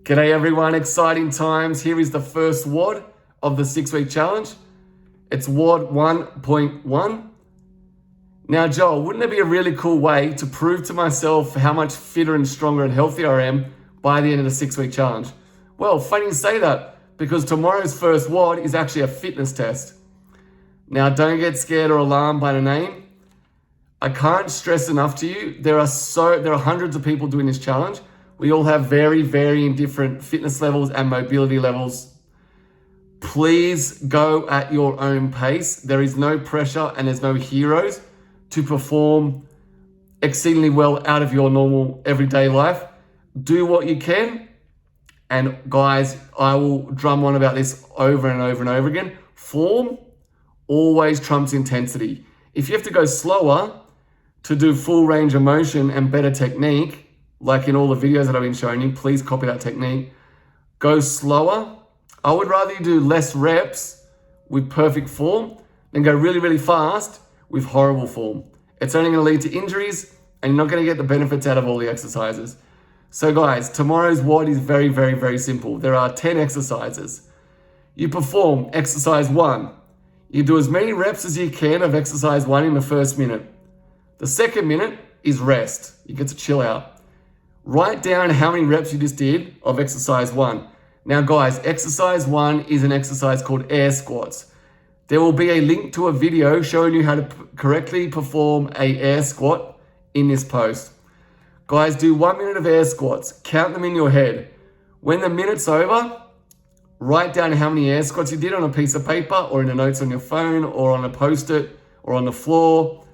G'day everyone, exciting times. Here is the first WOD of the 6-week challenge. It's WOD 1.1. Now Joel, wouldn't it be a really cool way to prove to myself how much fitter and stronger and healthier I am by the end of the 6-week challenge? Well, funny you say that, because tomorrow's first WOD is actually a fitness test. Now don't get scared or alarmed by the name. I can't stress enough to you, there are hundreds of people doing this challenge. We all have very varying different fitness levels and mobility levels. Please go at your own pace. There is no pressure and there's no heroes to perform exceedingly well out of your normal everyday life. Do what you can. And guys, I will drum on about this over and over and over again. Form always trumps intensity. If you have to go slower to do full range of motion and better technique, like in all the videos that I've been showing you, please copy that technique. Go slower. I would rather you do less reps with perfect form than go really, really fast with horrible form. It's only going to lead to injuries and you're not going to get the benefits out of all the exercises. So guys, tomorrow's WOD is very, very, very simple. There are 10 exercises. You perform exercise 1. You do as many reps as you can of exercise 1 in the first minute. The second minute is rest. You get to chill out. Write down how many reps you just did of exercise 1. Now guys, exercise 1 is an exercise called air squats. There will be a link to a video showing you how to correctly perform a air squat in this post. Guys, do 1 minute of air squats. Count them in your head. When the minute's over, write down how many air squats you did on a piece of paper or in the notes on your phone or on a post-it or on the floor.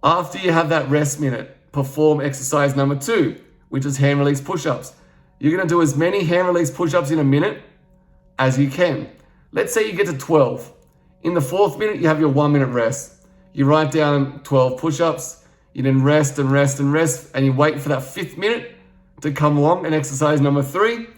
After you have that rest minute, perform exercise number 2, which is hand release push-ups. You're gonna do as many hand release push-ups in a minute as you can. Let's say you get to 12. In the 4th minute, you have your 1 minute rest. You write down 12 push-ups, you then rest and rest and rest, and you wait for that 5th minute to come along and exercise number 3,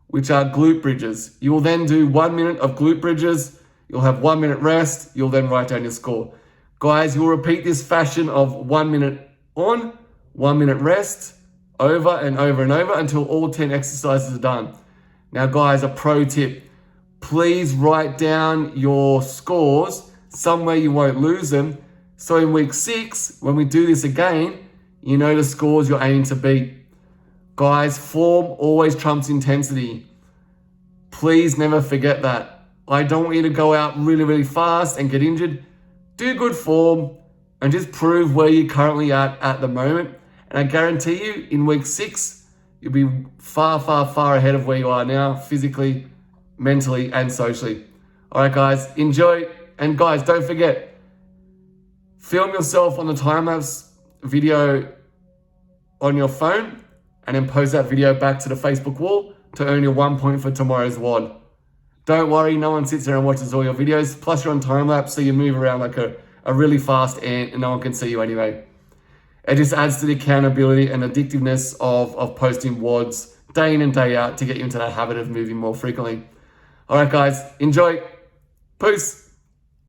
which are glute bridges. You will then do 1 minute of glute bridges, you'll have 1 minute rest, you'll then write down your score. Guys, you'll repeat this fashion of 1 minute on, 1 minute rest, over and over and over until all 10 exercises are done. Now guys, a pro tip, please write down your scores somewhere you won't lose them. So in week 6, when we do this again, you know the scores you're aiming to beat. Guys, form always trumps intensity. Please never forget that. I don't want you to go out really, really fast and get injured. Do good form and just prove where you're currently at the moment. And I guarantee you, in week 6, you'll be far, far, far ahead of where you are now, physically, mentally, and socially. All right, guys, enjoy. And guys, don't forget, film yourself on the time-lapse video on your phone and then post that video back to the Facebook wall to earn your 1 point for tomorrow's WOD. Don't worry, no one sits there and watches all your videos. Plus, you're on time-lapse, so you move around like a really fast ant and no one can see you anyway. It just adds to the accountability and addictiveness of posting WODs day in and day out to get you into that habit of moving more frequently. All right, guys, enjoy. Peace.